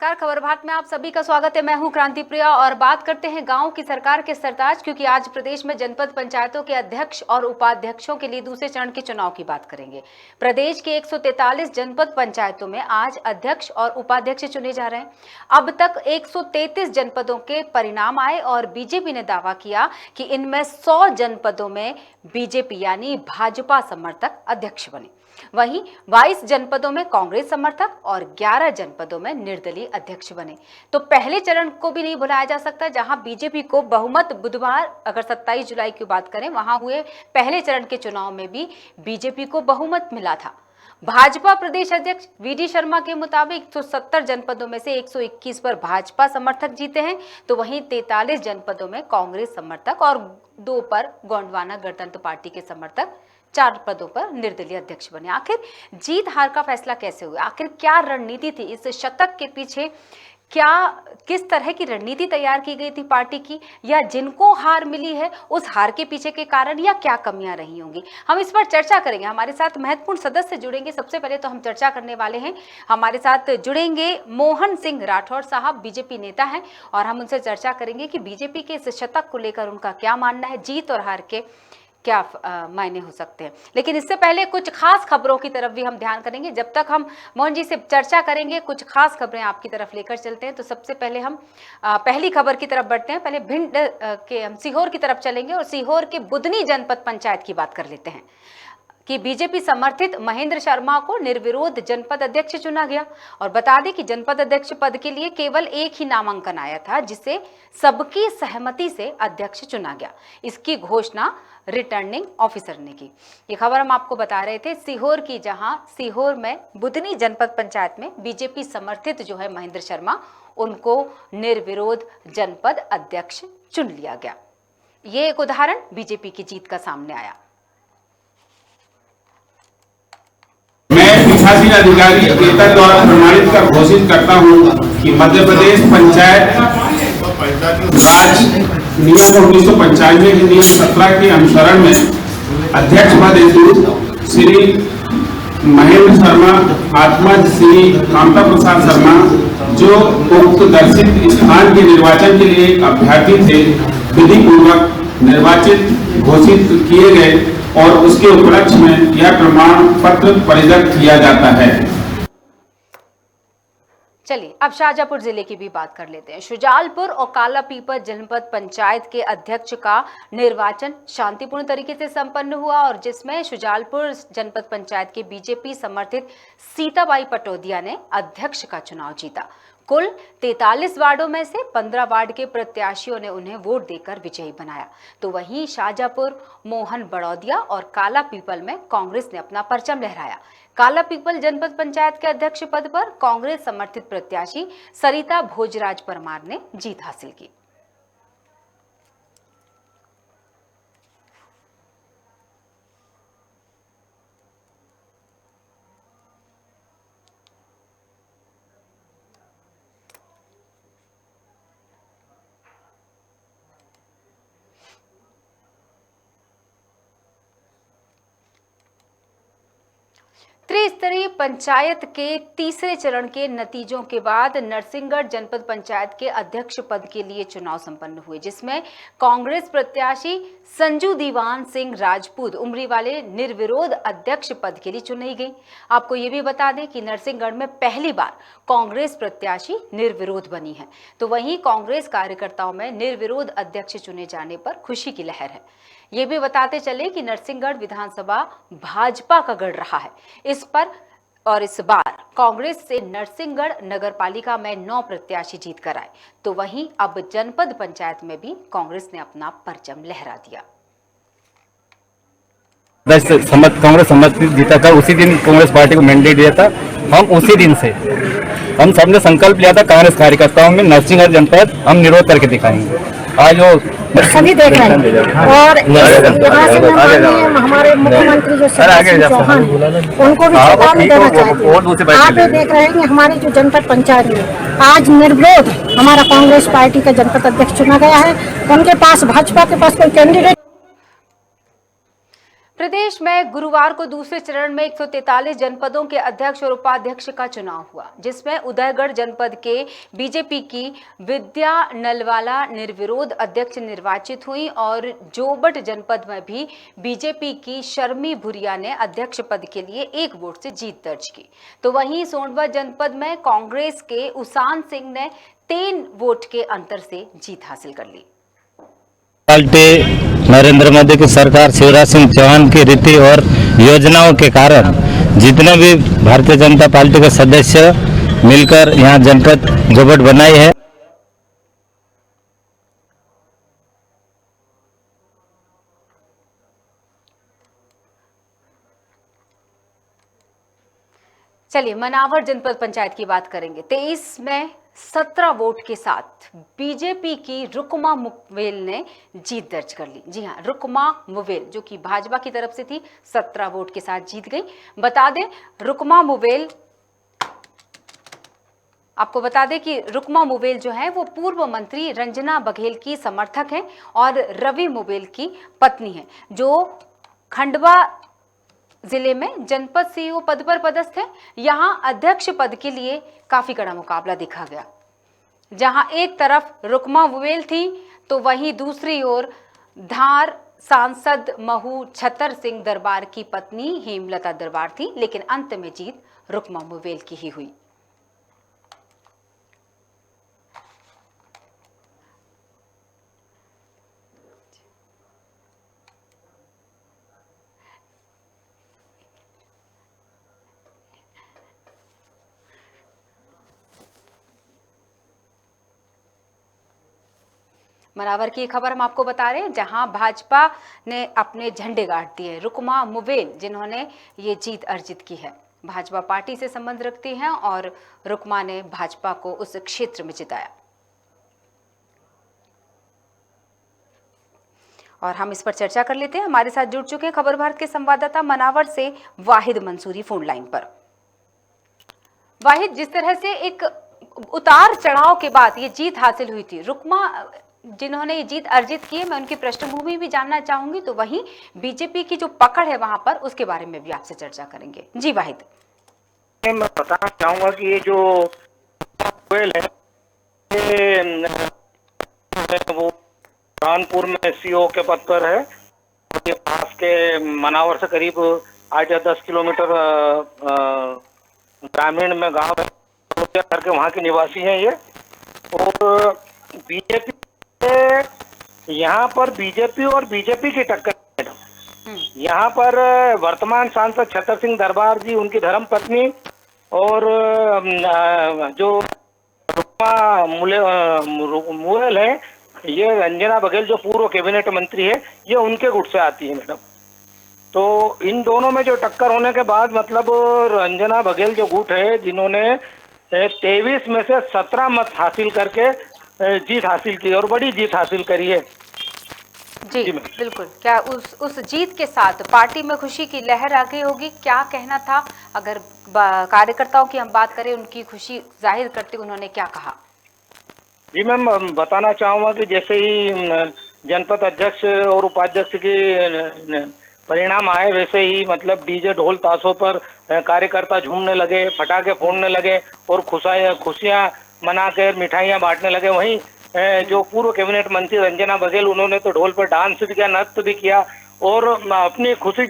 नमस्कार, खबर भारत में आप सभी का स्वागत है। मैं हूं क्रांति प्रिया और बात करते हैं गांव की सरकार के सरताज, क्योंकि आज प्रदेश में जनपद पंचायतों के अध्यक्ष और उपाध्यक्षों के लिए दूसरे चरण के चुनाव की बात करेंगे। प्रदेश के 143 जनपद पंचायतों में आज अध्यक्ष और उपाध्यक्ष चुने जा रहे हैं। अब तक 133 जनपदों के परिणाम आए और बीजेपी ने दावा किया कि इनमें 100 जनपदों में बीजेपी यानी भाजपा समर्थक अध्यक्ष बने। वहीं 22 जनपदों में कांग्रेस समर्थक और 11 जनपदों में निर्दलीय अध्यक्ष बने। तो पहले चरण को भी नहीं भुलाया जा सकता, जहां बीजेपी को बहुमत बुधवार अगर 27 जुलाई की बात करें, वहां हुए पहले चरण के चुनाव में भी बीजेपी को बहुमत मिला था। भाजपा प्रदेश अध्यक्ष वीडी शर्मा के मुताबिक 170 जनपदों में से 121 पर भाजपा समर्थक जीते हैं, तो वहीं 43 जनपदों में कांग्रेस समर्थक और 2 पर गोंडवाना गणतंत्र पार्टी के समर्थक 4 पदों पर निर्दलीय अध्यक्ष बने। आखिर जीत हार का फैसला कैसे हुआ? आखिर क्या रणनीति थी इस शतक के पीछे? किस तरह की रणनीति तैयार की गई थी पार्टी की, या जिनको हार मिली है उस हार के पीछे के कारण या क्या कमियां रही होंगी, हम इस पर चर्चा करेंगे। हमारे साथ महत्वपूर्ण सदस्य जुड़ेंगे। सबसे पहले तो हम चर्चा करने वाले हैं, हमारे साथ जुड़ेंगे मोहन सिंह राठौर साहब, बीजेपी नेता हैं, और हम उनसे चर्चा करेंगे कि बीजेपी के इस शतक को लेकर उनका क्या मानना है, जीत और हार के क्या मायने हो सकते हैं। लेकिन इससे पहले कुछ खास खबरों की तरफ भी हम ध्यान करेंगे। जब तक हम मोहन जी से चर्चा करेंगे, कुछ खास खबरें आपकी तरफ लेकर चलते हैं। तो सबसे पहले हम पहली खबर की तरफ बढ़ते हैं। पहले भिंड के हम सीहोर की तरफ चलेंगे और सीहोर के बुधनी जनपद पंचायत की बात कर लेते हैं कि बीजेपी समर्थित महेंद्र शर्मा को निर्विरोध जनपद अध्यक्ष चुना गया। और बता दें कि जनपद अध्यक्ष पद के लिए केवल एक ही नामांकन आया था, जिसे सबकी सहमति से अध्यक्ष चुना गया। इसकी घोषणा रिटर्निंग ऑफिसर ने की। ये खबर हम आपको बता रहे थे सीहोर की, जहां सीहोर में बुधनी जनपद पंचायत में बीजेपी समर्थित जो है महेंद्र शर्मा, उनको निर्विरोध जनपद अध्यक्ष चुन लिया गया। ये एक उदाहरण बीजेपी की जीत का सामने आया। मैं पीठासीन अधिकारी नेता द्वारा प्रमाणित कर घोषित करता हूं कि मध्य प्रदेश पंचायत राज नियम 1995 के नियम 17 के अनुसरण में अध्यक्ष पद हेतु श्री महेंद्र शर्मा आत्मा श्री कांता प्रसाद शर्मा, जो उक्त दर्शित स्थान के निर्वाचन के लिए अभ्यर्थी थे, विधि पूर्वक निर्वाचित घोषित किए गए और उसके उपलक्ष्य में यह प्रमाण पत्र परिदत्त किया जाता है। चलिए अब शाहजहांपुर जिले की भी बात कर लेते हैं। शुजालपुर और कालापीपल जनपद पंचायत के अध्यक्ष का निर्वाचन शांतिपूर्ण तरीके से संपन्न हुआ, और जिसमें शुजालपुर जनपद पंचायत के बीजेपी समर्थित सीताबाई पटोदिया ने अध्यक्ष का चुनाव जीता। कुल 43 वार्डों में से 15 वार्ड के प्रत्याशियों ने उन्हें वोट देकर विजयी बनाया। तो वहीं शाहजहांपुर, मोहन बड़ौदिया और कालापीपल में कांग्रेस ने अपना परचम लहराया। कालापीपल जनपद पंचायत के अध्यक्ष पद पर कांग्रेस समर्थित प्रत्याशी सरिता भोजराज परमार ने जीत हासिल की। त्रिस्तरीय पंचायत के तीसरे चरण के नतीजों के बाद नरसिंहगढ़ जनपद पंचायत के अध्यक्ष पद के लिए चुनाव संपन्न हुए, जिसमें कांग्रेस प्रत्याशी संजू दीवान सिंह राजपूत उमरी वाले निर्विरोध अध्यक्ष पद के लिए चुनी गई। आपको ये भी बता दें कि नरसिंहगढ़ में पहली बार कांग्रेस प्रत्याशी निर्विरोध बनी है। तो वहीं कांग्रेस कार्यकर्ताओं में निर्विरोध अध्यक्ष चुने जाने पर खुशी की लहर है। ये भी बताते चले कि नरसिंहगढ़ विधानसभा भाजपा का गढ़ रहा है। इस बार कांग्रेस से नरसिंहगढ़ नगरपालिका में 9 प्रत्याशी जीत कर आए। तो वहीं अब जनपद पंचायत में भी कांग्रेस ने अपना परचम लहरा दिया। कांग्रेस समर्थित जीता था, उसी दिन कांग्रेस पार्टी को मैंडेट दिया था। हम उसी दिन से हम सबने संकल्प लिया था, कांग्रेस कार्यकर्ताओं में नरसिंहगढ़ जनपद हम निर्विरोध करके दिखाएंगे। आज वो सभी देख रहे हैं और यहाँ से हमारे मुख्यमंत्री जो शिवराज सिंह चौहान उनको भी चेतावनी देना चाहते हैं। आप ये देख रहे हैं कि हमारी जो जनपद पंचायत में आज निर्विरोध हमारा कांग्रेस पार्टी का जनपद अध्यक्ष चुना गया है। उनके पास, भाजपा के पास कोई कैंडिडेट प्रदेश में गुरुवार को दूसरे चरण में 143 जनपदों के अध्यक्ष और उपाध्यक्ष का चुनाव हुआ, जिसमें उदयगढ़ जनपद के बीजेपी की विद्या नलवाला निर्विरोध अध्यक्ष निर्वाचित हुई और जोबट जनपद में भी बीजेपी की शर्मी भुरिया ने अध्यक्ष पद के लिए 1 वोट से जीत दर्ज की। तो वहीं सोनभद्र जनपद में कांग्रेस के उसान सिंह ने 3 वोट के अंतर से जीत हासिल कर ली। पार्टी नरेंद्र मोदी की सरकार शिवराज सिंह चौहान की रीति और योजनाओं के कारण जितने भी भारतीय जनता पार्टी के सदस्य मिलकर यहाँ जनपद जोबट बनाई है। चलिए मनावर जनपद पंचायत की बात करेंगे। 23 में 17 वोट के साथ बीजेपी की रुकमा मुवेल ने जीत दर्ज कर ली। जी हां, रुकमा मुवेल जो कि भाजपा की तरफ से थी, 17 वोट के साथ जीत गई। बता दें रुकमा मुवेल, आपको बता दें कि रुकमा मुवेल जो है वो पूर्व मंत्री रंजना बघेल की समर्थक है और रवि मुवेल की पत्नी है, जो खंडवा जिले में जनपद सीईओ पद पर पदस्थ है। यहां अध्यक्ष पद के लिए काफी कड़ा मुकाबला देखा गया, जहां एक तरफ रुकमा मुवेल थी तो वहीं दूसरी ओर धार सांसद महू छतर सिंह दरबार की पत्नी हेमलता दरबार थी, लेकिन अंत में जीत रुकमा मुवेल की ही हुई। मनावर की खबर हम आपको बता रहे हैं, जहां भाजपा ने अपने झंडे गाड़ दिए। रुकमा मुवेल जिन्होंने ये जीत अर्जित की है, भाजपा पार्टी से संबंध रखती हैं और रुकमा ने भाजपा को उस क्षेत्र में जिताया। और हम इस पर चर्चा कर लेते हैं। हमारे साथ जुड़ चुके हैं खबर भारत के संवाददाता मनावर से वाहिद मंसूरी फोन लाइन पर। वाहिद, जिस तरह से एक उतार चढ़ाव के बाद ये जीत हासिल हुई थी, रुकमा जिन्होंने ये जीत अर्जित की है, मैं उनकी पृष्ठभूमि भी जानना चाहूंगी, तो वहीं बीजेपी की जो पकड़ है वहां पर, उसके बारे में भी आपसे चर्चा करेंगे। जी वाहिद। मैं बताना चाहूंगा कि ये जो है वो कानपुर में सीओ के पद पर है। ये पास के मनावर से करीब 8 या 10 किलोमीटर ग्रामीण में गांव है करके वहाँ के निवासी हैं ये। और बीजेपी यहाँ पर बीजेपी और बीजेपी की टक्कर है। यहाँ पर वर्तमान सांसद छतर सिंह दरबार जी, उनकी धर्म पत्नी और जो रुकमा मुवेल है, ये रंजना बघेल जो पूर्व कैबिनेट मंत्री है, ये उनके गुट से आती है मैडम। तो इन दोनों में जो टक्कर होने के बाद मतलब रंजना बघेल जो गुट है, जिन्होंने 23 में से 17 मत हासिल करके जीत हासिल की और बड़ी जीत हासिल करी है। जी बिल्कुल। क्या उस जीत के साथ पार्टी में खुशी की लहर आ गई होगी? क्या कहना था? अगर कार्यकर्ताओं की हम बात करें, उनकी खुशी जाहिर करते उन्होंने क्या कहा? जी मैम, बताना चाहूँगा कि जैसे ही जनपद अध्यक्ष और उपाध्यक्ष के परिणाम आए, वैसे ही मतलब डीजे ढोल ताशों पर कार्यकर्ता झूमने लगे, पटाखे फोड़ने लगे और खुशियाँ मनाकर मिठाइयाँ बांटने लगे। वहीं जो पूर्व कैबिनेट मंत्री रंजना बघेल, उन्होंने तो ढोल पर डांस भी किया, नृत्य भी किया और अपनी खुशी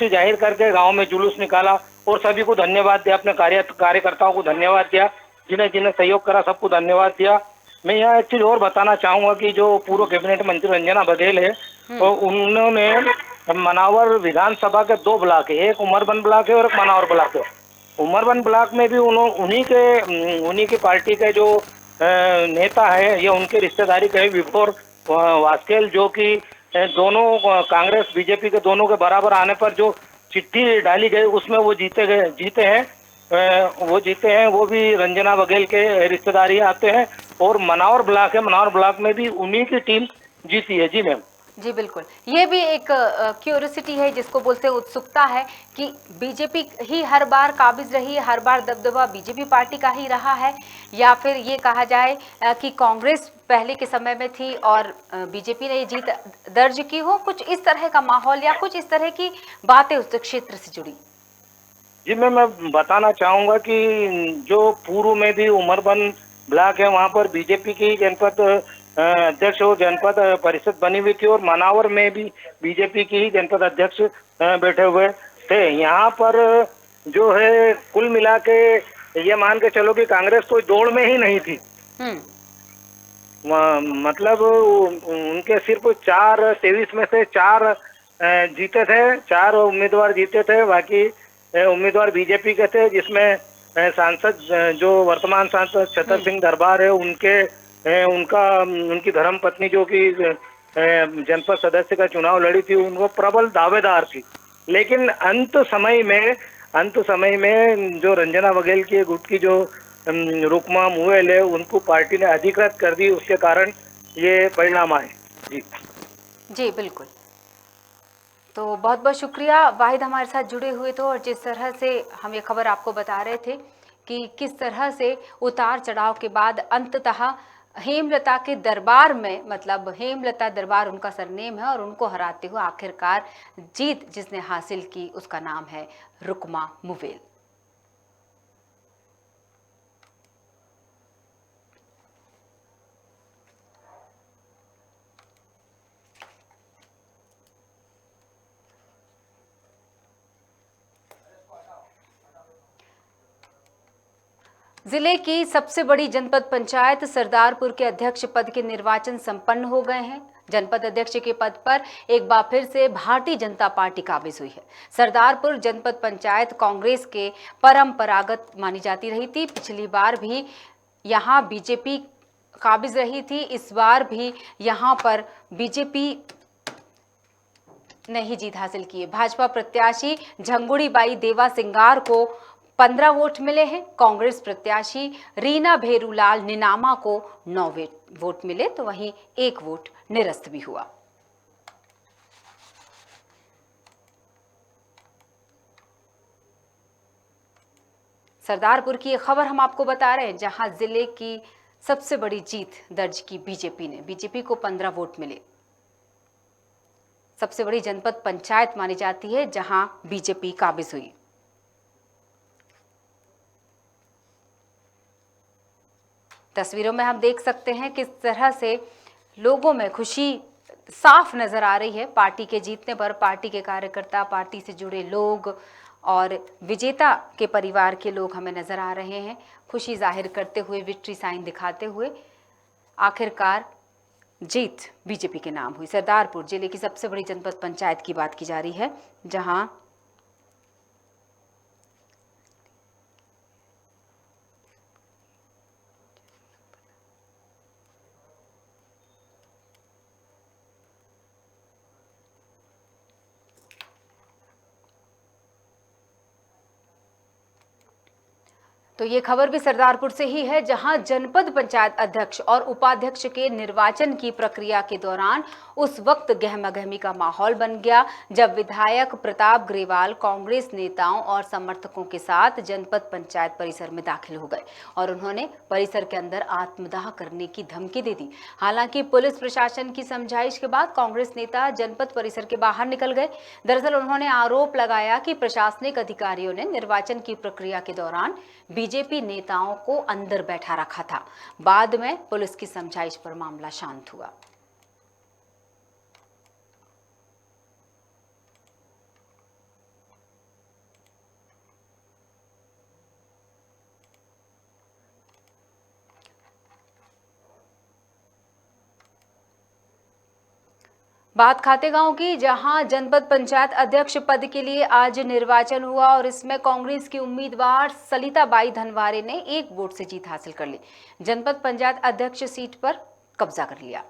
जाहिर करके गांव में जुलूस निकाला और सभी को धन्यवाद दिया, अपने कार्यकर्ताओं को धन्यवाद दिया, जिन्हें जिन्हें सहयोग करा सबको धन्यवाद दिया। मैं यहाँ एक चीज और बताना चाहूंगा कि जो पूर्व कैबिनेट मंत्री रंजना बघेल है, तो उन्होंने मनावर विधानसभा के 2 ब्लॉक है, एक उमरबन ब्लॉक है और एक मनावर ब्लॉक है। उमरबन ब्लॉक में भी उन्हीं की पार्टी के जो नेता है, ये उनके रिश्तेदारी के विभोर वास्केल, जो कि दोनों कांग्रेस बीजेपी के दोनों के बराबर आने पर जो चिट्ठी डाली गई, उसमें वो जीते हैं। वो भी रंजना बघेल के रिश्तेदारी आते हैं। और मनावर ब्लॉक है, मनावर ब्लॉक में भी उन्हीं की टीम जीती है। जी मैम। जी बिल्कुल, ये भी एक क्यूरियोसिटी है जिसको बोलते हैं उत्सुकता है कि बीजेपी ही हर बार काबिज रही है, हर बार दबदबा बीजेपी पार्टी का ही रहा है, या फिर ये कहा जाए कि कांग्रेस पहले के समय में थी और बीजेपी ने ये जीत दर्ज की हो, कुछ इस तरह का माहौल या कुछ इस तरह की बातें उस क्षेत्र से जुड़ी। जी मैं बताना चाहूंगा कि जो पूर्व में भी उमरबन ब्लॉक है वहाँ पर बीजेपी की जनपद अध्यक्ष और जनपद परिषद बनी हुई थी, और मनावर में भी बीजेपी की ही जनपद अध्यक्ष बैठे हुए थे। यहाँ पर जो है कुल मिला के ये मान के चलो कि कांग्रेस कोई दौड़ में ही नहीं थी। मतलब उनके सिर्फ 23 में से 4 जीते थे, 4 उम्मीदवार जीते थे, बाकी उम्मीदवार बीजेपी के थे, जिसमें सांसद जो वर्तमान सांसद छतर सिंह दरबार है उनकी धर्म पत्नी जो कि जनपद सदस्य का चुनाव लड़ी थी, उनको प्रबल दावेदार थी। लेकिन अंत समय में जो रंजना बघेल की गुट की जो रुकमा मुएल है उनको पार्टी ने अधिकृत कर दी, उसके कारण ये परिणाम आए। जी बिल्कुल, तो बहुत बहुत शुक्रिया वाहिद हमारे साथ जुड़े हुए थे, और जिस तरह से हम ये खबर आपको बता रहे थे कि किस तरह से उतार चढ़ाव के बाद अंततः हेमलता के दरबार में, मतलब हेमलता दरबार उनका सरनेम है, और उनको हराते हुए आखिरकार जीत जिसने हासिल की उसका नाम है रुकमा मुवेल। जिले की सबसे बड़ी जनपद पंचायत सरदारपुर के अध्यक्ष पद के निर्वाचन संपन्न हो गए हैं। जनपद अध्यक्ष के पद पर एक बार फिर से भारतीय जनता पार्टी काबिज हुई है। सरदारपुर जनपद पंचायत कांग्रेस के परंपरागत मानी जाती रही थी। पिछली बार भी यहां बीजेपी काबिज रही थी, इस बार भी यहां पर बीजेपी ने ही जीत हासिल की है। भाजपा प्रत्याशी झंगुड़ी बाई देवा सिंगार को 15 वोट मिले हैं। कांग्रेस प्रत्याशी रीना भेरूलाल निनामा को 9 वोट मिले, तो वहीं 1 वोट निरस्त भी हुआ। सरदारपुर की एक खबर हम आपको बता रहे हैं, जहां जिले की सबसे बड़ी जीत दर्ज की बीजेपी ने। बीजेपी को 15 वोट मिले। सबसे बड़ी जनपद पंचायत मानी जाती है जहां बीजेपी काबिज हुई। तस्वीरों में हम देख सकते हैं किस तरह से लोगों में खुशी साफ नजर आ रही है पार्टी के जीतने पर। पार्टी के कार्यकर्ता, पार्टी से जुड़े लोग और विजेता के परिवार के लोग हमें नजर आ रहे हैं खुशी जाहिर करते हुए, विक्ट्री साइन दिखाते हुए। आखिरकार जीत बीजेपी के नाम हुई। सरदारपुर जिले की सबसे बड़ी जनपद पंचायत की बात की जा रही है, जहां तो ये खबर भी सरदारपुर से ही है, जहां जनपद पंचायत अध्यक्ष और उपाध्यक्ष के निर्वाचन की प्रक्रिया के दौरान उस वक्त गहमागहमी का माहौल बन गया जब विधायक प्रताप ग्रेवाल कांग्रेस नेताओं और समर्थकों के साथ जनपद पंचायत परिसर में दाखिल हो गए और उन्होंने परिसर के अंदर आत्मदाह करने की धमकी दे दी। हालांकि पुलिस प्रशासन की समझाइश के बाद कांग्रेस नेता जनपद परिसर के बाहर निकल गए। दरअसल उन्होंने आरोप लगाया कि प्रशासनिक अधिकारियों ने निर्वाचन की प्रक्रिया के दौरान बीजेपी नेताओं को अंदर बैठा रखा था। बाद में पुलिस की समझाइश पर मामला शांत हुआ। बात खातेगांव की, जहां जनपद पंचायत अध्यक्ष पद के लिए आज निर्वाचन हुआ और इसमें कांग्रेस की उम्मीदवार सलिताबाई धनवारे ने 1 वोट से जीत हासिल कर ली। जनपद पंचायत अध्यक्ष सीट पर कब्जा कर लिया।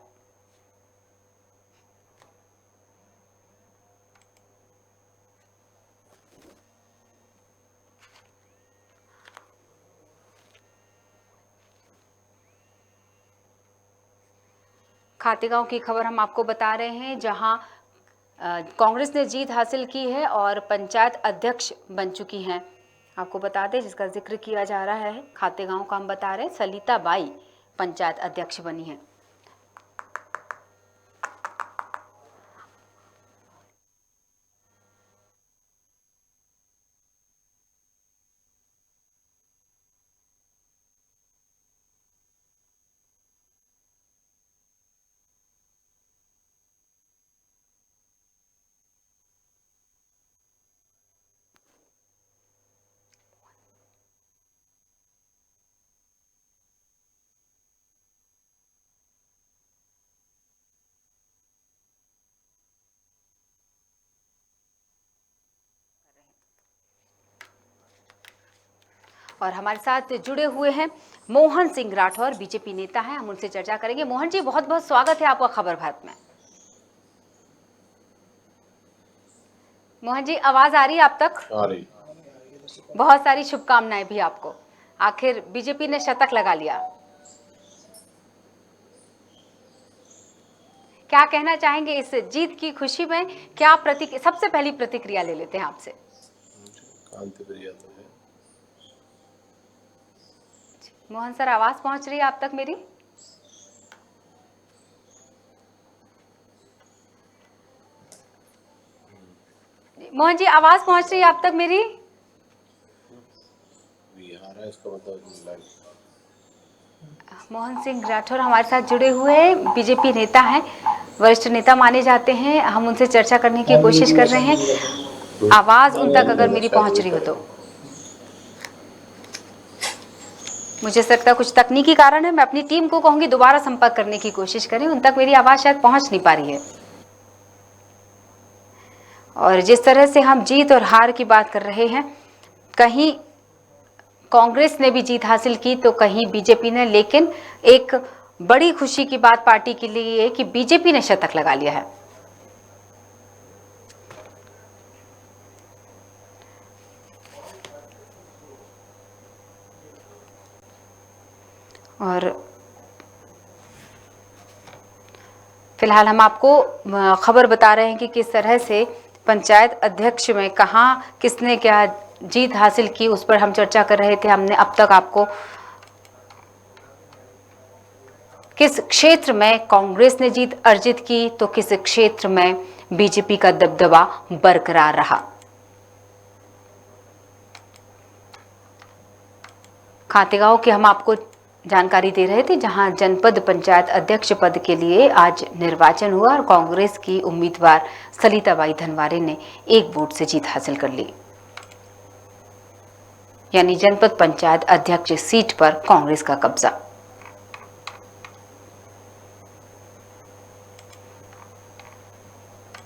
खातेगांव की खबर हम आपको बता रहे हैं, जहां कांग्रेस ने जीत हासिल की है और पंचायत अध्यक्ष बन चुकी हैं। आपको बता दें, जिसका जिक्र किया जा रहा है खातेगांव का, हम बता रहे हैं सलिता बाई पंचायत अध्यक्ष बनी है। और हमारे साथ जुड़े हुए हैं मोहन सिंह राठौर, बीजेपी नेता हैं। हम उनसे चर्चा करेंगे। मोहन जी, बहुत बहुत स्वागत है आपका खबर भारत में। मोहन जी, आवाज आ रही है आप तक? आ रही। बहुत सारी शुभकामनाएं भी आपको। आखिर बीजेपी ने शतक लगा लिया, क्या कहना चाहेंगे इस जीत की खुशी में? क्या सबसे पहली प्रतिक्रिया ले लेते हैं आपसे। मोहन सर, आवाज पहुंच रही है आप तक मेरी? मोहन जी, आवाज पहुंच रही है आप तक मेरी? मोहन सिंह राठौर हमारे साथ जुड़े हुए हैं, बीजेपी नेता हैं, वरिष्ठ नेता माने जाते हैं। हम उनसे चर्चा करने की कोशिश कर रहे हैं। आवाज उन तक अगर मेरी पहुंच रही हो तो। मुझे लगता है कुछ तकनीकी कारण है। मैं अपनी टीम को कहूंगी दोबारा संपर्क करने की कोशिश करें, उन तक मेरी आवाज शायद पहुंच नहीं पा रही है। और जिस तरह से हम जीत और हार की बात कर रहे हैं, कहीं कांग्रेस ने भी जीत हासिल की तो कहीं बीजेपी ने, लेकिन एक बड़ी खुशी की बात पार्टी के लिए है कि बीजेपी ने शतक लगा लिया है। और फिलहाल हम आपको खबर बता रहे हैं कि किस तरह से पंचायत अध्यक्ष में कहां किसने क्या जीत हासिल की, उस पर हम चर्चा कर रहे थे। हमने अब तक आपको किस क्षेत्र में कांग्रेस ने जीत अर्जित की तो किस क्षेत्र में बीजेपी का दबदबा बरकरार रहा। खातेगांव की हम आपको जानकारी दे रहे थे, जहां जनपद पंचायत अध्यक्ष पद के लिए आज निर्वाचन हुआ और कांग्रेस की उम्मीदवार सलिताबाई धनवारे ने 1 वोट से जीत हासिल कर ली। यानी जनपद पंचायत अध्यक्ष सीट पर कांग्रेस का कब्जा।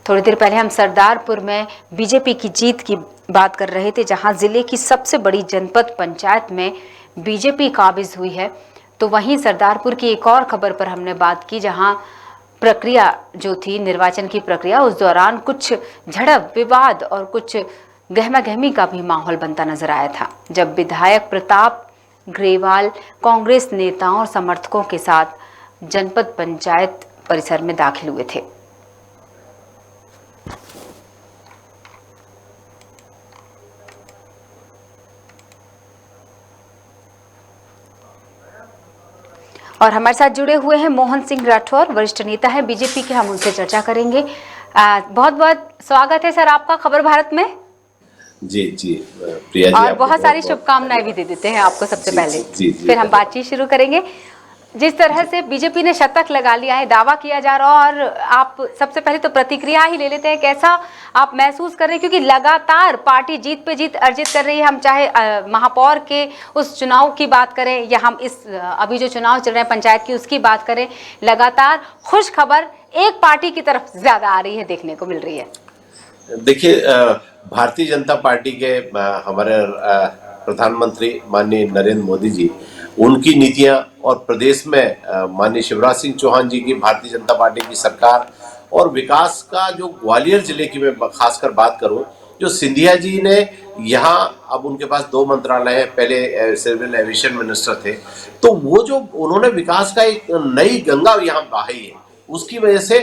थोड़ी देर पहले हम सरदारपुर में बीजेपी की जीत की बात कर रहे थे, जहां जिले की सबसे बड़ी जनपद पंचायत में बीजेपी काबिज हुई है। तो वहीं सरदारपुर की एक और खबर पर हमने बात की, जहां प्रक्रिया जो थी निर्वाचन की प्रक्रिया, उस दौरान कुछ झड़प विवाद और कुछ गहमा गहमी का भी माहौल बनता नजर आया था, जब विधायक प्रताप ग्रेवाल कांग्रेस नेताओं और समर्थकों के साथ जनपद पंचायत परिसर में दाखिल हुए थे। और हमारे साथ जुड़े हुए हैं मोहन सिंह राठौर, वरिष्ठ नेता है बीजेपी के। हम उनसे चर्चा करेंगे। बहुत बहुत स्वागत है सर आपका खबर भारत में। जी प्रिया जी, और बहुत सारी शुभकामनाएं भी दे देते हैं आपको सबसे पहले। फिर हम बातचीत शुरू करेंगे। जिस तरह से बीजेपी ने शतक लगा लिया है, दावा किया जा रहा, और आप सबसे पहले तो प्रतिक्रिया ही ले लेते हैं, कैसा आप महसूस कर रहे हैं? क्योंकि लगातार पार्टी जीत पे जीत अर्जित कर रही है। हम चाहे महापौर के उस चुनाव की बात करें या हम इस अभी जो चुनाव चल रहे हैं पंचायत की उसकी बात करें, लगातार खुश खबर एक पार्टी की तरफ ज्यादा आ रही है, देखने को मिल रही है। देखिए, भारतीय जनता पार्टी के हमारे प्रधानमंत्री माननीय नरेंद्र मोदी जी, उनकी नीतियां और प्रदेश में माननीय शिवराज सिंह चौहान जी की भारतीय जनता पार्टी की सरकार और विकास का जो ग्वालियर जिले की मैं खासकर बात करूं, जो सिंधिया जी ने यहाँ, अब उनके पास 2 मंत्रालय हैं, पहले सिविल एविएशन मिनिस्टर थे, तो वो जो उन्होंने विकास का एक नई गंगा यहाँ बहाई है, उसकी वजह से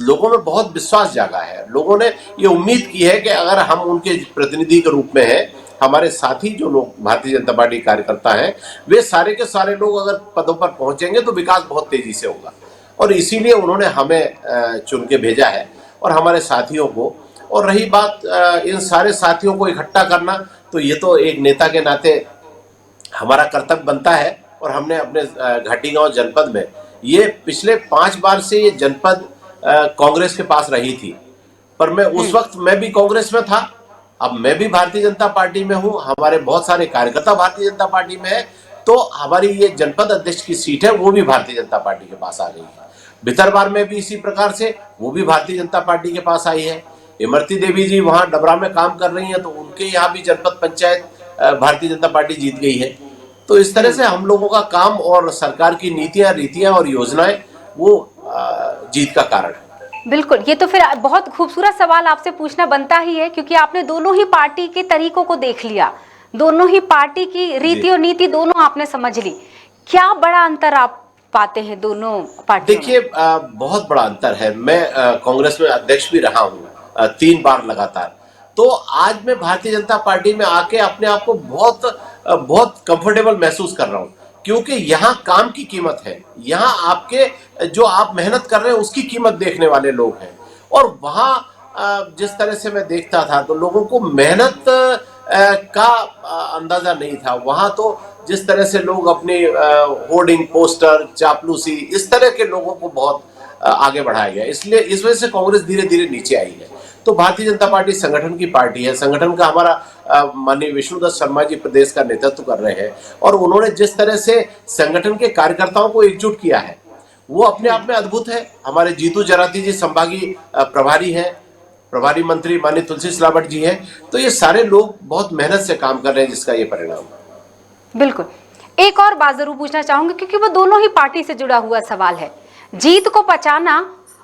लोगों में बहुत विश्वास जागा है। लोगों ने ये उम्मीद की है कि अगर हम उनके प्रतिनिधि के रूप में हैं, हमारे साथी जो लोग भारतीय जनता पार्टी कार्यकर्ता हैं, वे सारे के सारे लोग अगर पदों पर पहुंचेंगे तो विकास बहुत तेजी से होगा। और इसीलिए उन्होंने हमें चुन के भेजा है और हमारे साथियों को। और रही बात इन सारे साथियों को इकट्ठा करना, तो ये तो एक नेता के नाते हमारा कर्तव्य बनता है। और हमने अपने घाटी गांव जनपद में, ये पिछले 5 बार से ये जनपद कांग्रेस के पास रही थी, पर मैं उस वक्त मैं भी कांग्रेस में था, अब मैं भी भारतीय जनता पार्टी में हूं, हमारे बहुत सारे कार्यकर्ता भारतीय जनता पार्टी में है, तो हमारी ये जनपद अध्यक्ष की सीट है वो भी भारतीय जनता पार्टी के पास आ गई है। भितरवार में भी इसी प्रकार से वो भी भारतीय जनता पार्टी के पास आई है। इमरती देवी जी वहां डबरा में काम कर रही हैं, तो उनके यहाँ भी जनपद पंचायत भारतीय जनता पार्टी जीत गई है। तो इस तरह से हम लोगों का काम और सरकार की नीतियां, रीतियां और योजनाएं वो जीत का कारण है। बिल्कुल, ये तो फिर बहुत खूबसूरत सवाल आपसे पूछना बनता ही है, क्योंकि आपने दोनों ही पार्टी के तरीकों को देख लिया, दोनों ही पार्टी की रीति और नीति दोनों आपने समझ ली। क्या बड़ा अंतर आप पाते हैं दोनों पार्टियों में? देखिए, बहुत बड़ा अंतर है। मैं कांग्रेस में अध्यक्ष भी रहा हूँ 3 बार लगातार, तो आज मैं भारतीय जनता पार्टी में आके अपने आप को बहुत कंफर्टेबल महसूस कर रहा हूँ, क्योंकि यहाँ काम की कीमत है, यहाँ आपके जो आप मेहनत कर रहे हैं उसकी कीमत देखने वाले लोग हैं। और वहाँ जिस तरह से मैं देखता था तो लोगों को मेहनत का अंदाजा नहीं था। वहाँ तो जिस तरह से लोग अपने होर्डिंग, पोस्टर, चापलूसी, इस तरह के लोगों को बहुत आगे बढ़ाया गया, इसलिए इस वजह से कांग्रेस धीरे धीरे नीचे आई है। तो भारतीय जनता पार्टी संगठन की पार्टी है। संगठन का हमारा माननीय विष्णुदत्त शर्मा जी प्रदेश का नेतृत्व कर रहे हैं, और उन्होंने जिस तरह से संगठन के कार्यकर्ताओं को एकजुट किया है वो अपने आप में अद्भुत है। हमारे जीतू जराती जी संभागीय प्रभारी हैं, प्रभारी मंत्री माननीय तुलसी सिलावट जी हैं। तो ये सारे लोग बहुत मेहनत से काम कर रहे हैं, जिसका ये परिणाम है। बिल्कुल, एक और बात जरूर पूछना चाहूंगी, क्योंकि वो दोनों ही पार्टी से जुड़ा हुआ सवाल है। जीत को पचाना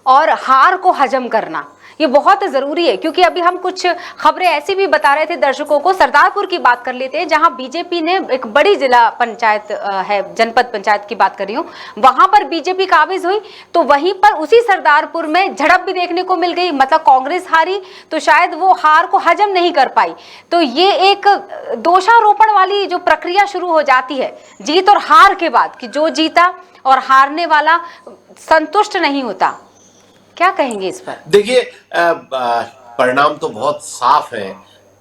और हार को हजम करना ये बहुत जरूरी है, क्योंकि अभी हम कुछ खबरें ऐसी भी बता रहे थे दर्शकों को। सरदारपुर की बात कर लेते हैं, जहां बीजेपी ने एक बड़ी जिला पंचायत है, जनपद पंचायत की बात कर रही हूं, वहां पर बीजेपी काबिज हुई, तो वहीं पर उसी सरदारपुर में झड़प भी देखने को मिल गई। मतलब कांग्रेस हारी तो शायद वो हार को हजम नहीं कर पाई। तो ये एक दोषारोपण वाली जो प्रक्रिया शुरू हो जाती है जीत और हार के बाद, कि जो जीता और हारने वाला संतुष्ट नहीं होता। क्या कहेंगे इस पर? देखिए, परिणाम तो बहुत साफ है,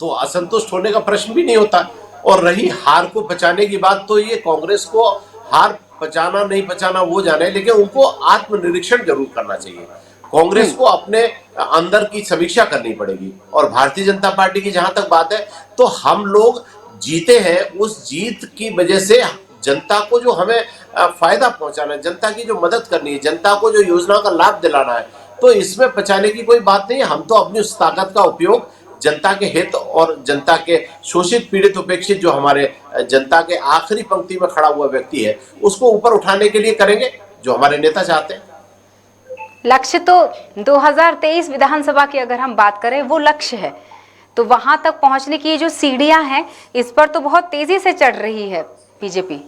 तो असंतुष्ट होने का प्रश्न भी नहीं होता। और रही हार को पचाने की बात, तो ये कांग्रेस को हार पचाना नहीं पचाना वो जाने, लेकिन उनको आत्मनिरीक्षण जरूर करना चाहिए। कांग्रेस को अपने अंदर की समीक्षा करनी पड़ेगी। और भारतीय जनता पार्टी की जहां तक बात है, तो हम लोग जीते हैं, उस जीत की वजह से जनता को जो हमें फायदा पहुंचाना है, जनता की जो मदद करनी है, जनता को जो योजना का लाभ दिलाना है, तो इसमें पचाने की कोई बात नहीं है। हम तो अपनी उस ताकत का उपयोग जनता के हित और जनता के शोषित, पीड़ित, उपेक्षित, जो हमारे जनता के आखिरी पंक्ति में खड़ा हुआ व्यक्ति है, उसको ऊपर उठाने के लिए करेंगे, जो हमारे नेता चाहते हैं। लक्ष्य तो 2023 विधानसभा की अगर हम बात करें, वो लक्ष्य है, तो वहां तक पहुंचने की जो सीढ़ियां हैं, इस पर तो बहुत तेजी से चढ़ रही है बीजेपी।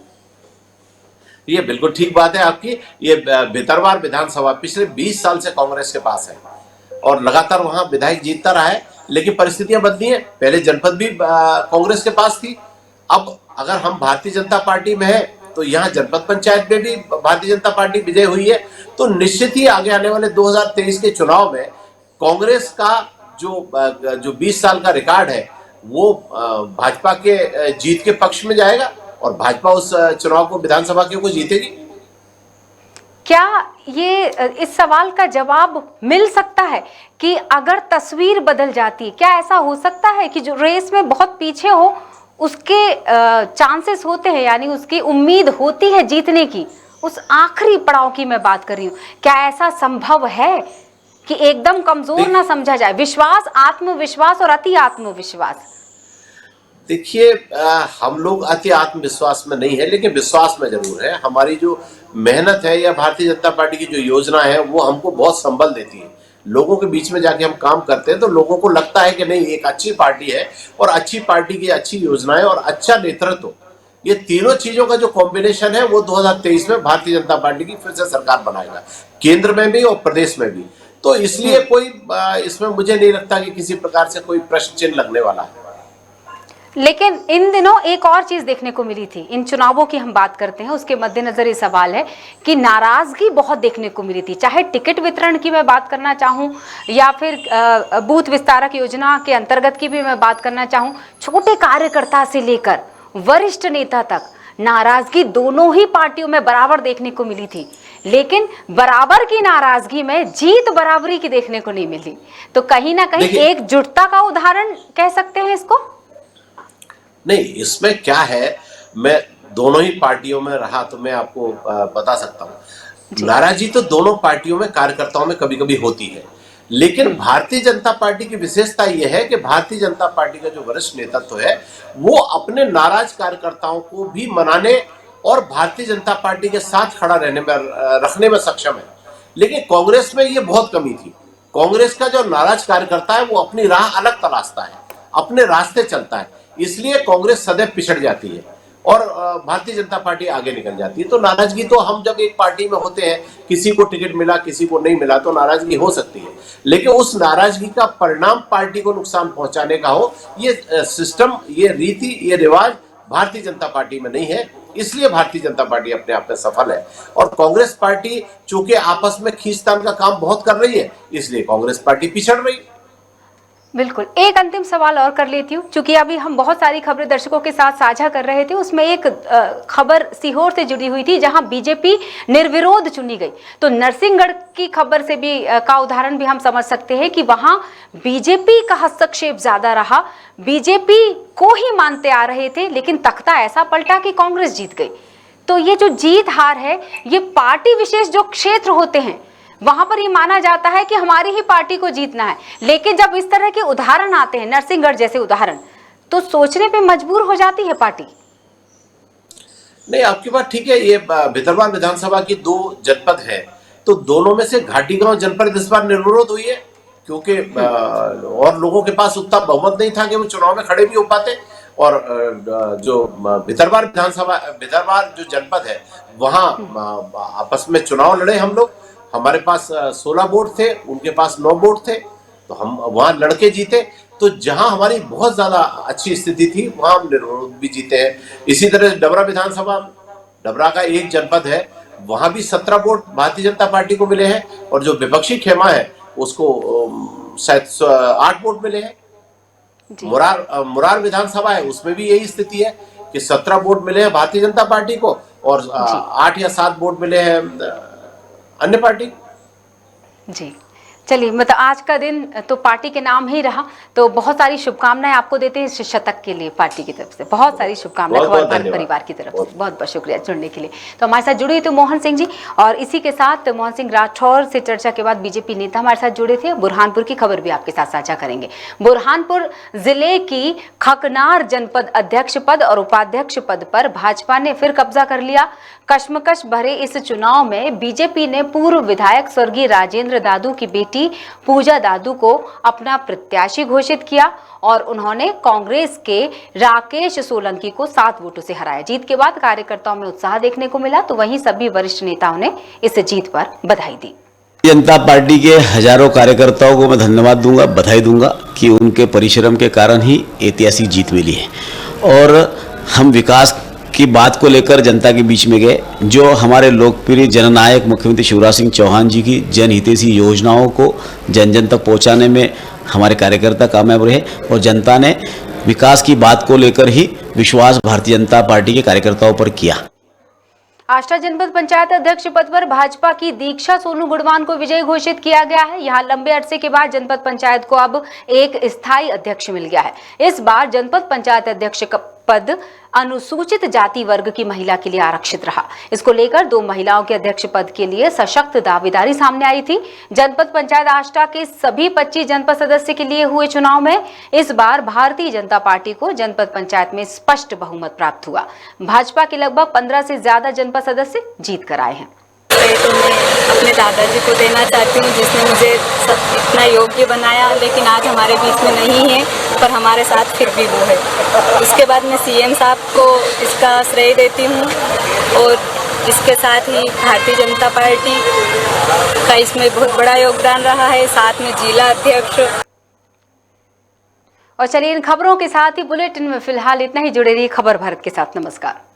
ये बिल्कुल ठीक बात है आपकी। ये भितरवार विधानसभा पिछले 20 साल से कांग्रेस के पास है और लगातार वहां विधायक जीतता रहा है, लेकिन परिस्थितियां बदली हैं। पहले जनपद भी कांग्रेस के पास थी, अब अगर हम भारतीय जनता पार्टी में है तो यहाँ जनपद पंचायत में भी भारतीय जनता पार्टी विजय हुई है। तो निश्चित ही आगे आने वाले 2023 के चुनाव में कांग्रेस का जो 20 साल का रिकॉर्ड है वो भाजपा के जीत के पक्ष में जाएगा और भाजपा उस चुनाव को, विधानसभा के को जीतेगी। क्या ये इस सवाल का जवाब मिल सकता है कि अगर तस्वीर बदल जाती, क्या ऐसा हो सकता है कि जो रेस में बहुत पीछे हो उसके चांसेस होते हैं, यानी उसकी उम्मीद होती है जीतने की, उस आखिरी पड़ाव की मैं बात कर रही हूँ, क्या ऐसा संभव है कि एकदम कमजोर ना समझा जाए विश्वास, आत्मविश्वास और अति आत्मविश्वास? देखिए, हम लोग अति आत्मविश्वास में नहीं है, लेकिन विश्वास में जरूर है। हमारी जो मेहनत है या भारतीय जनता पार्टी की जो योजना है वो हमको बहुत संबल देती है। लोगों के बीच में जाके हम काम करते हैं तो लोगों को लगता है कि नहीं, एक अच्छी पार्टी है और अच्छी पार्टी की अच्छी योजनाएं और अच्छा नेतृत्व ये तीनों चीजों का जो कॉम्बिनेशन है वो 2023 में भारतीय जनता पार्टी की फिर से सरकार बनाएगा, केंद्र में भी और प्रदेश में भी। तो इसलिए कोई इसमें मुझे नहीं लगता कि किसी प्रकार से कोई प्रश्न चिन्ह लगने वाला है। लेकिन इन दिनों एक और चीज देखने को मिली थी, इन चुनावों की हम बात करते हैं, उसके मद्देनजर ये सवाल है कि नाराजगी बहुत देखने को मिली थी, चाहे टिकट वितरण की मैं बात करना चाहूं या फिर बूथ विस्तारक योजना के अंतर्गत की भी मैं बात करना चाहूं, छोटे कार्यकर्ता से लेकर वरिष्ठ नेता तक नाराजगी दोनों ही पार्टियों में बराबर देखने को मिली थी। लेकिन बराबर की नाराजगी में जीत बराबरी की देखने को नहीं मिली। तो कहीं ना कहीं एकजुटता का उदाहरण कह सकते हैं इसको। नहीं, इसमें क्या है, मैं दोनों ही पार्टियों में रहा तो मैं आपको बता सकता हूं, नाराजगी तो दोनों पार्टियों में कार्यकर्ताओं में कभी कभी होती है, लेकिन भारतीय जनता पार्टी की विशेषता यह है कि भारतीय जनता पार्टी का जो वरिष्ठ नेतृत्व है वो अपने नाराज कार्यकर्ताओं को भी मनाने और भारतीय जनता पार्टी के साथ खड़ा रहने में रखने में सक्षम है। लेकिन कांग्रेस में ये बहुत कमी थी। कांग्रेस का जो नाराज कार्यकर्ता है वो अपनी राह अलग तलाशता है, अपने रास्ते चलता है, इसलिए कांग्रेस सदैव पिछड़ जाती है और भारतीय जनता पार्टी आगे निकल जाती है। तो नाराजगी तो हम जब एक पार्टी में होते हैं, किसी को टिकट मिला किसी को नहीं मिला तो नाराजगी हो सकती है, लेकिन उस नाराजगी का परिणाम पार्टी को नुकसान पहुंचाने का हो, ये सिस्टम, ये रीति, ये रिवाज भारतीय जनता पार्टी में नहीं है। इसलिए भारतीय जनता पार्टी अपने आप में सफल है और कांग्रेस पार्टी चूंकि आपस में खींचतान का काम बहुत कर रही है, इसलिए कांग्रेस पार्टी पिछड़ रही है। बिल्कुल। एक अंतिम सवाल और कर लेती हूँ, क्योंकि अभी हम बहुत सारी खबरें दर्शकों के साथ साझा कर रहे थे, उसमें एक खबर सीहोर से जुड़ी हुई थी जहां बीजेपी निर्विरोध चुनी गई। तो नरसिंहगढ़ की खबर से भी का उदाहरण भी हम समझ सकते हैं कि वहां बीजेपी का हस्तक्षेप ज्यादा रहा, बीजेपी को ही मानते आ रहे थे, लेकिन तख्ता ऐसा पलटा कि कांग्रेस जीत गई। तो ये जो जीत हार है, ये पार्टी विशेष जो क्षेत्र होते हैं वहां पर ये माना जाता है कि हमारी ही पार्टी को जीतना है, लेकिन जब इस तरह के उदाहरण आते हैं, नरसिंहगढ़ जैसे उदाहरण, तो सोचने पे मजबूर हो जाती है पार्टी। नहीं, आपकी बात ठीक है। ये भितरवार विधानसभा की 2 जनपद है, तो दोनों में से घाटीगांव जनपद इस बार निर्विरोध हुई है, क्योंकि और लोगों के पास उतना बहुमत नहीं था कि वो चुनाव में खड़े भी हो पाते। और जो भितरवार विधानसभा, भितरवार जो जनपद है, वहां आपस में चुनाव लड़े हम लोग। हमारे पास 16 वोट थे, उनके पास 9 वोट थे, तो हम वहां लड़के जीते। तो जहां हमारी बहुत ज्यादा अच्छी स्थिति थी वहां हम निर्विरोध भी जीते हैं। इसी तरह डबरा विधानसभा, डबरा का एक जनपद है, वहां भी 17 वोट भारतीय जनता पार्टी को मिले हैं और जो विपक्षी खेमा है उसको शायद 8 वोट मिले हैं। मुरार विधानसभा है, उसमें भी यही स्थिति है कि 17 वोट मिले हैं भारतीय जनता पार्टी को और 8 या 7 वोट मिले हैं अन्य पार्टी। जी चलिए, मतलब आज का दिन तो पार्टी के नाम ही रहा, तो बहुत सारी शुभकामनाएं आपको देते हैं इस शतक के लिए पार्टी की तरफ से। बहुत सारी शुभकामनाएं खबरबान परिवार की तरफ से। बहुत बहुत शुक्रिया जुड़ने के लिए। तो हमारे साथ जुड़े थे मोहन सिंह जी, और इसी के साथ मोहन सिंह राठौर से चर्चा के बाद बीजेपी नेता हमारे साथ जुड़े थे। बुरहानपुर की खबर भी आपके साथ साझा करेंगे। बुरहानपुर जिले की खकनार जनपद अध्यक्ष पद और उपाध्यक्ष पद पर भाजपा ने फिर कब्जा कर लिया। कश्मकश भरे इस चुनाव में बीजेपी ने पूर्व विधायक स्वर्गीय राजेंद्र दादू की बेटी पूजा दादू को अपना प्रत्याशी घोषित किया और उन्होंने कांग्रेस के राकेश सोलंकी को 7 वोटों से हराया। जीत के बाद कार्यकर्ताओं में उत्साह देखने को मिला, तो वहीं सभी वरिष्ठ नेताओं ने इस जीत पर बधाई दी। जनता पार्टी के हजारों कार्यकर्ताओं को मैं धन्यवाद दूंगा, बधाई दूंगा कि उनके परिश्रम के कारण ही ऐतिहासिक जीत मिली है। और हम विकास की बात को लेकर जनता के बीच में गए, जो हमारे लोकप्रिय जननायक मुख्यमंत्री शिवराज सिंह चौहान जी की जनहितैषी योजनाओं को जन जन तक पहुंचाने में हमारे कार्यकर्ता कामयाब रहे और जनता ने विकास की बात को लेकर ही विश्वास भारतीय जनता पार्टी के कार्यकर्ताओं पर किया। आष्टा जनपद पंचायत अध्यक्ष पद पर भाजपा की दीक्षा सोनू गुणवान को विजयी घोषित किया गया है। यहां लंबे अरसे के बाद जनपद पंचायत को अब एक स्थायी अध्यक्ष मिल गया है। इस बार जनपद पंचायत अध्यक्ष का पद अनुसूचित जाति वर्ग की महिला के लिए आरक्षित रहा। इसको लेकर 2 महिलाओं के अध्यक्ष पद के लिए सशक्त दावेदारी सामने आई थी। जनपद पंचायत आष्टा के सभी 25 जनपद सदस्य के लिए हुए चुनाव में इस बार भारतीय जनता पार्टी को जनपद पंचायत में स्पष्ट बहुमत प्राप्त हुआ। भाजपा के लगभग 15 से ज्यादा जनपद सदस्य जीत कर आए हैं। है तो मैं अपने दादाजी को देना चाहती हूँ, जिसने मुझे इतना योग्य बनाया, लेकिन आज हमारे बीच में नहीं है, पर हमारे साथ फिर भी वो है। उसके बाद मैं सीएम साहब को इसका श्रेय देती हूँ और इसके साथ ही भारतीय जनता पार्टी का इसमें बहुत बड़ा योगदान रहा है, साथ में जिला अध्यक्ष। और चलिए इन खबरों के साथ ही बुलेटिन में फिलहाल इतना ही। जुड़े रहिए खबर भारत के साथ। नमस्कार।